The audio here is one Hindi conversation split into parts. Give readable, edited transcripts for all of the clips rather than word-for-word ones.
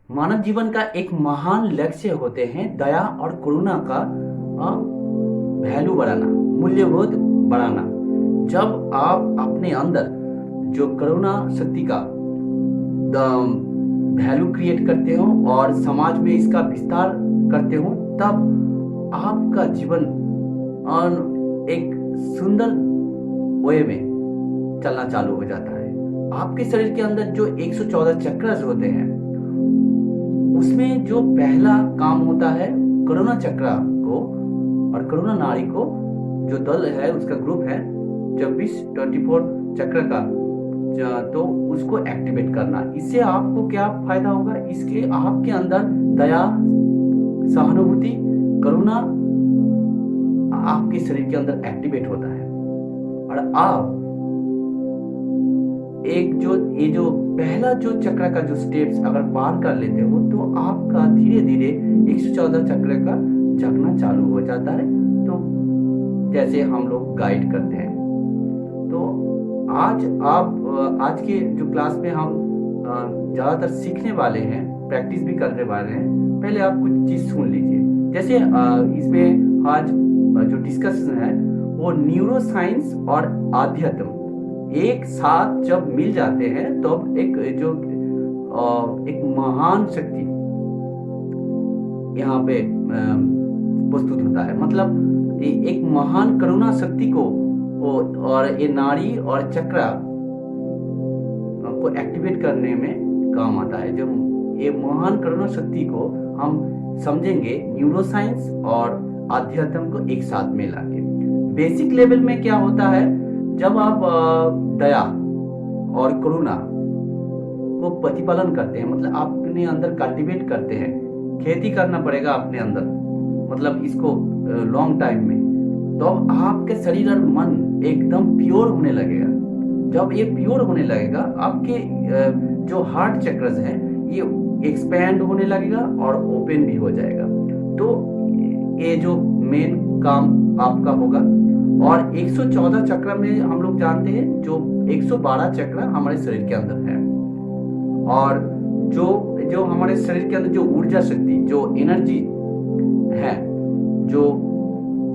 मानव जीवन का एक महान लक्ष्य होते हैं दया और करुणा का वैल्यू बढ़ाना, मूल्यबोध बढ़ाना। जब आप अपने अंदर जो करुणा शक्ति का वैल्यू क्रिएट करते हो और समाज में इसका विस्तार करते हो, तब आपका जीवन एक सुंदर वे में चलना चालू हो जाता है। आपके शरीर के अंदर जो 114 चक्र होते हैं, उसमें जो पहला काम होता है करुणा चक्र को और करुणा नाड़ी को, जो दल है उसका ग्रुप है 24 चक्र का, तो उसको एक्टिवेट करना। इससे आपको क्या फायदा होगा? इसके आपके अंदर दया, सहानुभूति, करुणा आपके शरीर के अंदर एक्टिवेट होता है और आप ये जो पहला जो चक्र का जो स्टेप्स अगर पार कर लेते हो, तो आपका धीरे धीरे 114 चक्र का जगना चालू हो जाता है। तो जैसे हम लोग गाइड करते हैं, तो आज के जो क्लास में हम ज़्यादातर सीखने वाले हैं, प्रैक्टिस भी करने वाले हैं। पहले आप कुछ चीज़ सुन लीजिए। जैसे इसमें आज जो डिस्कशन है वो न्यूरो साइंस और आध्यात्म एक साथ जब मिल जाते हैं, तो एक महान शक्ति यहाँ पे प्रस्तुत होता है। मतलब एक महान करुणा शक्ति को और ये नाड़ी और चक्र को एक्टिवेट करने में काम आता है। जब ये महान करुणा शक्ति को हम समझेंगे न्यूरो साइंस और आध्यात्म को एक साथ मिला के, बेसिक लेवल में क्या होता है, जब आप दया और करुणा को प्रतिपालन करते हैं, मतलब आप अपने अंदर कल्टीवेट करते हैं, खेती करना पड़ेगा अपने अंदर, मतलब इसको लॉन्ग टाइम में, तो आपके शरीर और मन एकदम प्योर होने लगेगा। जब ये प्योर होने लगेगा, आपके जो हार्ट चक्रस हैं ये एक्सपैंड होने लगेगा और ओपन भी हो जाएगा। तो ये जो मेन काम आपका होगा। और 114 चक्र में हम लोग जानते हैं जो 112 चक्र हमारे शरीर के अंदर है, और जो हमारे शरीर के अंदर जो ऊर्जा शक्ति, जो एनर्जी है, जो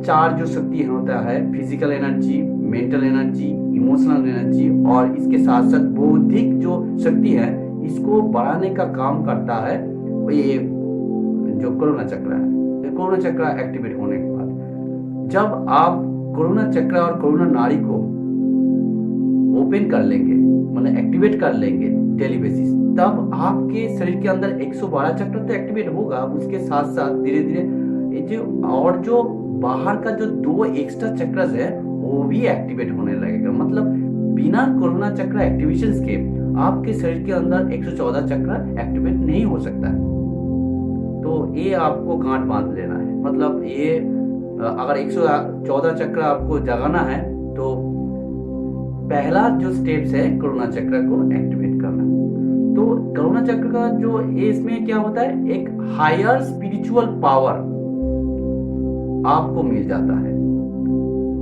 चार जो शक्ति होता है, physical energy, mental energy, emotional energy और इसके साथ साथ बौद्धिक जो शक्ति है, इसको बढ़ाने का काम करता है ये जो करुणा चक्र है। करुणा चक्र एक्टिवेट होने के बाद जब आप करुणा चक्र और करुणा नाड़ी को ओपन कर लेंगे, मतलब एक्टिवेट कर लेंगे डेली बेसिस, तब आपके शरीर के अंदर 112 चक्र तो एक्टिवेट होगा, उसके साथ साथ धीरे धीरे जो बाहर का जो 2 एक्स्ट्रा चक्र है वो भी एक्टिवेट होने लगेगा। मतलब बिना करुणा चक्र एक्टिवेशन के आपके शरीर के अंदर 114 चक्र एक्टिवेट नहीं हो सकता है। तो ये आपको गांठ बांध लेना है। मतलब ये अगर 114 चक्र आपको जगाना है, तो पहला जो स्टेप्स है करुणा चक्र को एक्टिवेट करना। तो करुणा चक्र का जो इसमें क्या होता है, एक हायर स्पिरिचुअल पावर आपको मिल जाता है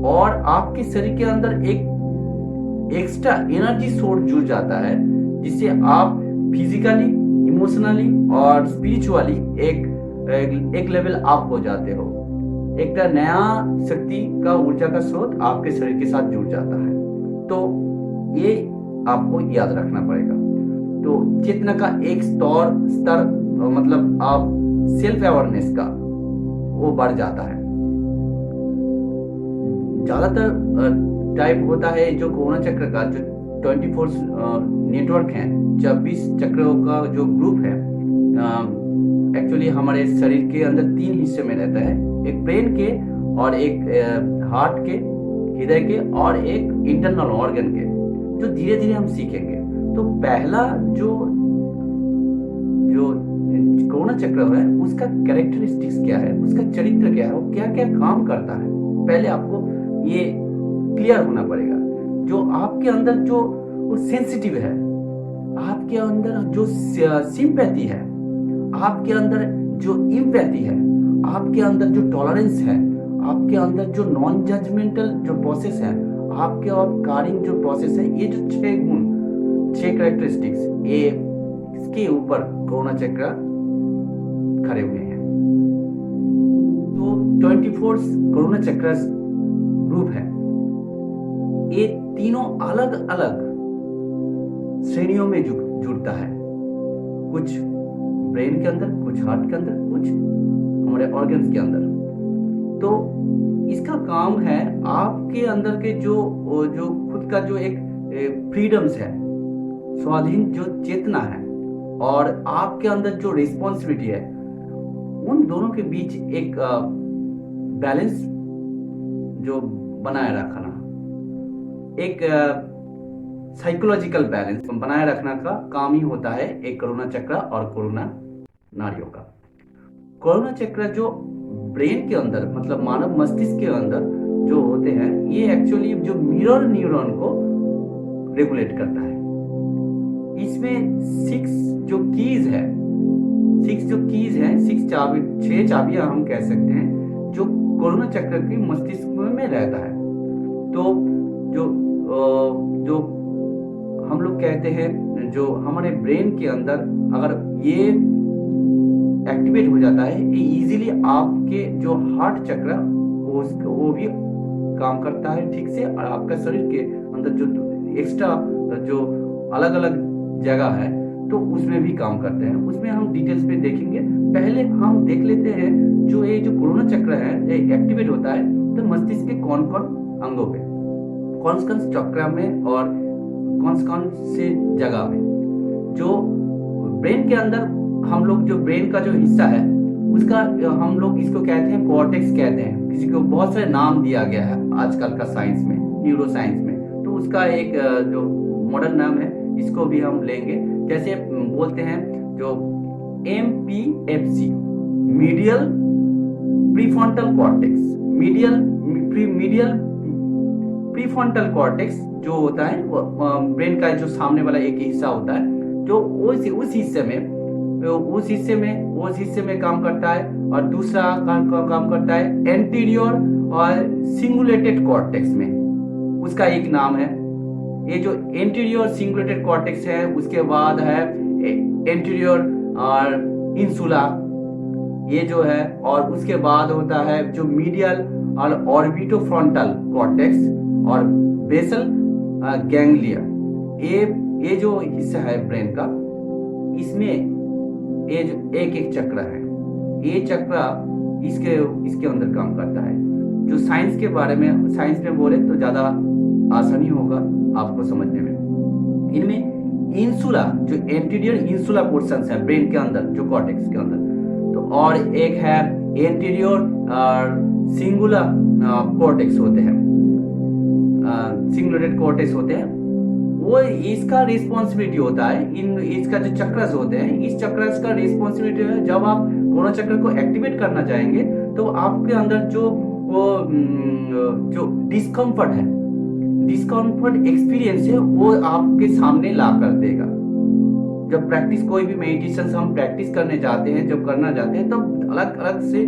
और आपके शरीर के अंदर एक एक्स्ट्रा एनर्जी सोर्स जुड़ जाता है, जिससे आप फिजिकली, इमोशनली और स्पिरिचुअली एक लेवल अप हो जाते हो। एक नया शक्ति का ऊर्जा का स्रोत आपके शरीर के साथ जुड़ जाता है। तो ये आपको याद रखना पड़ेगा। तो चेतना का एक स्तर मतलब आप सेल्फ अवेयरनेस का वो बढ़ जाता है। ज्यादातर टाइप होता है जो करुणा चक्र का, जो 24 नेटवर्क है, 24 चक्रों का जो ग्रुप है, एक्चुअली हमारे शरीर के अंदर 3 हिस्से में रहता है, एक ब्रेन के और एक हार्ट के, हृदय के और एक इंटरनल ऑर्गन के, जो धीरे धीरे हम सीखेंगे। तो पहला जो करुणा चक्र है उसका कैरेक्टरिस्टिक्स क्या है, उसका चरित्र क्या है, वो क्या क्या काम करता है, पहले आपको ये क्लियर होना पड़ेगा। जो आपके अंदर जो सेंसिटिव है, आपके अंदर जो सिंपैथी है, आपके अंदर जो इम्पैथी है, आपके अंदर जो टॉलरेंस है, आपके अंदर जो नॉन जजमेंटल जो प्रोसेस है, आपके और कारिंग जो प्रोसेस है, ये जो 6 गुण, 6 कैरेक्टरिस्टिक्स, ये उसके ऊपर करुणा चक्र खड़े हुए हैं। तो 24 करुणा चक्र ग्रुप है। ये तीनों अलग अलग श्रेणियों में जुड़ता है, कुछ ब्रेन के अंदर, कुछ हार्ट के अंदर, कुछ हमारे ऑर्गन्स के अंदर। तो इसका काम है आपके अंदर के जो खुद का जो एक फ्रीडम्स है, स्वाधीन जो चेतना है, और आपके अंदर जो रिस्पॉन्सिबिलिटी है, उन दोनों के बीच एक बैलेंस जो बनाए रखना, एक साइकोलॉजिकल बैलेंस बनाए रखना का काम ही होता है एक करुणा चक्र और करुणा नाड़ियों का। करुणा चक्र जो ब्रेन के अंदर, मतलब मानव मस्तिष्क के अंदर जो होते हैं, ये एक्चुअली जो मिरर न्यूरॉन को रेगुलेट करता है। इसमें 6 जो कीज है, 6 चाबियां हम कह सकते हैं, जो करुणा चक्र के मस्तिष्क में रहता है। तो जो हम लोग कहते हैं, जो हमारे ब्रेन के अंदर अगर ये एक्टिवेट हो जाता है, ये इजीली आपके जो हार्ट चक्र वो भी काम करता है ठीक से, और आपका शरीर के अंदर जो एक्स्ट्रा जो अलग अलग जगह है तो उसमें भी काम करते हैं। उसमें हम डिटेल्स में देखेंगे। पहले हम देख लेते हैं जो ये जो करुणा चक्र है ये एक्टिवेट होता है तो मस्तिष्क के कौन कौन अंगों पे, कौन कौन चक्र में और कौन से जगह में। जो ब्रेन के अंदर हम लोग जो ब्रेन का जो हिस्सा है उसका हम लोग इसको कहते हैं कॉर्टेक्स कहते हैं। किसी को बहुत सारे नाम दिया गया है आजकल का साइंस में, न्यूरो साइंस में, तो उसका एक जो मॉडर्न नाम है इसको भी हम लेंगे। जैसे बोलते हैं जो MPFC, medial prefrontal cortex, medial prefrontal cortex जो होता है वो ब्रेन का जो सामने वाला एक हिस्सा होता है, जो उस हिस्से में काम करता है। और दूसरा काम करता है एंटीरियर और सिंगुलेटेड कॉर्टेक्स में, उसका एक नाम है। ये जो एंटीरियर सिंगुलेटेड कॉर्टेक्स है, उसके बाद है एंटीरियर और इंसुला, ये जो है, और उसके बाद होता है जो मीडियल और ऑर्बिटोफ्रंटल कॉर्टेक्स और बेसल गैंग्लिया। ये जो हिस्सा है ब्रेन का, इसमें ये जो एक चक्र है, ये चक्र इसके अंदर काम करता है। जो साइंस में बोले तो ज्यादा आसानी होगा आपको समझने में। इनमें इंसुला, जो एंटीरियर इंसुला पोर्शंस है ब्रेन के अंदर, जो कॉर्टेक्स के अंदर, तो और एक है एंटीरियर सिंगुला कॉर्टेक्स होते हैं, सिंगुलेटेड कॉर्टेक्स होते हैं। वो इसका रिस्पॉन्सिबिलिटी होता है, इसका जो चक्रस होते हैं, इस चक्रस का रिस्पॉन्सिबिलिटी है। जब आप करुणा चक्र को एक्टिवेट करना चाहेंगे तो आपके अंदर जो डिस्कम्फर्ट एक्सपीरियंस है वो आपके सामने ला कर देगा। जब प्रैक्टिस, कोई भी मेडिटेशन हम प्रैक्टिस करने जाते हैं, जब करना जाते हैं, तब अलग अलग से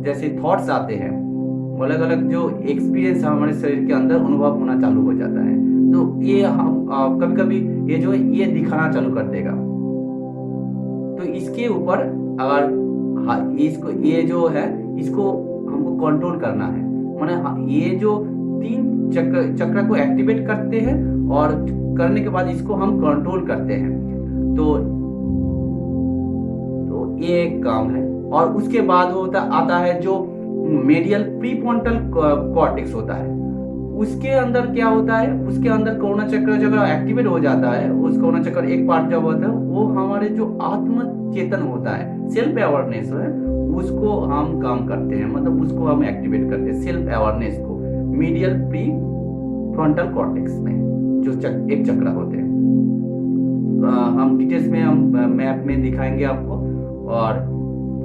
जैसे थॉट्स आते हैं, अलग अलग जो एक्सपीरियंस हमारे शरीर के अंदर अनुभव होना चालू हो जाता है। तो ये हम कभी कभी ये जो है ये दिखाना चालू कर देगा। तो इसके ऊपर अगर इसको, ये जो है इसको हमको कंट्रोल करना है, माने ये जो 3 चक्र को एक्टिवेट करते हैं और करने के बाद इसको हम कंट्रोल करते हैं। तो ये एक काम है। और उसके बाद आता है जो मेडियल प्रीफ्रंटल कॉर्टेक्स होता है। उसके अंदर क्या होता है, उसके अंदर करुणा चक्र जब एक्टिवेट हो जाता है, उस करुणा चक्र एक पार्ट जब होता है, वो हमारे जो आत्म चेतन होता है, सेल्फ अवेयरनेस है, उसको हम काम करते हैं, मतलब उसको हम एक्टिवेट करते हैं, सेल्फ अवेयरनेस को, मीडियल प्रीफ्रंटल कॉर्टेक्स में जो एक चक्र होते हैं। हम डिटेल्स में हम मैप में दिखाएंगे आपको।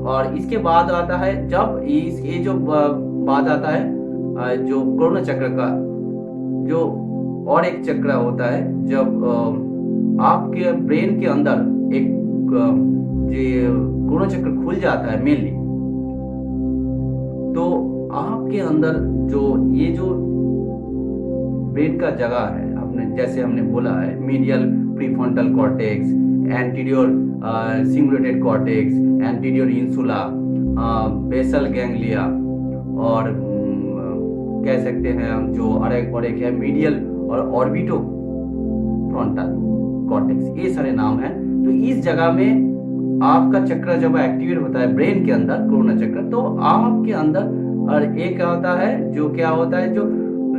और इसके बाद आता है, जब ये जो बात आता है जो करुणा चक्र का, जो और एक चक्र होता है, जब आपके ब्रेन के अंदर एक करुणा चक्र खुल जाता है मेनली, तो आपके अंदर जो ये जो ब्रेन का जगह है, जैसे हमने बोला है, medial prefrontal cortex, anterior cingulated cortex, anterior insula, basal ganglia, और कह सकते हैं हम जो और एक है मीडियल और ऑर्बिटो फ्रंटल कॉर्टेक्स, ये सारे नाम हैं। तो इस जगह में आपका चक्र जब एक्टिवेट होता है ब्रेन के अंदर, करुणा चक्र, तो आपके अंदर और एक होता है जो क्या होता है, जो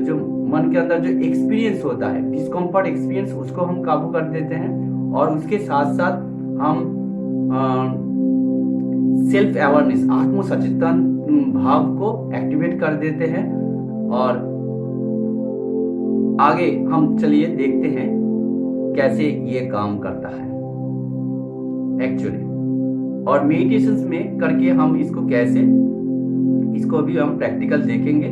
जो मन के अंदर जो एक्सपीरियंस होता है, डिस्कम्फर्ट एक्सपीरियंस, उसको हम काबू कर देते हैं। और उसके साथ साथ हम सेल्फ अवेयरनेस, आत्म सचेतन भाव को एक्टिवेट कर देते हैं। और आगे हम चलिए देखते हैं कैसे ये काम करता है एक्चुअली, और मेडिटेशंस में करके हम इसको कैसे, इसको भी हम प्रैक्टिकल देखेंगे।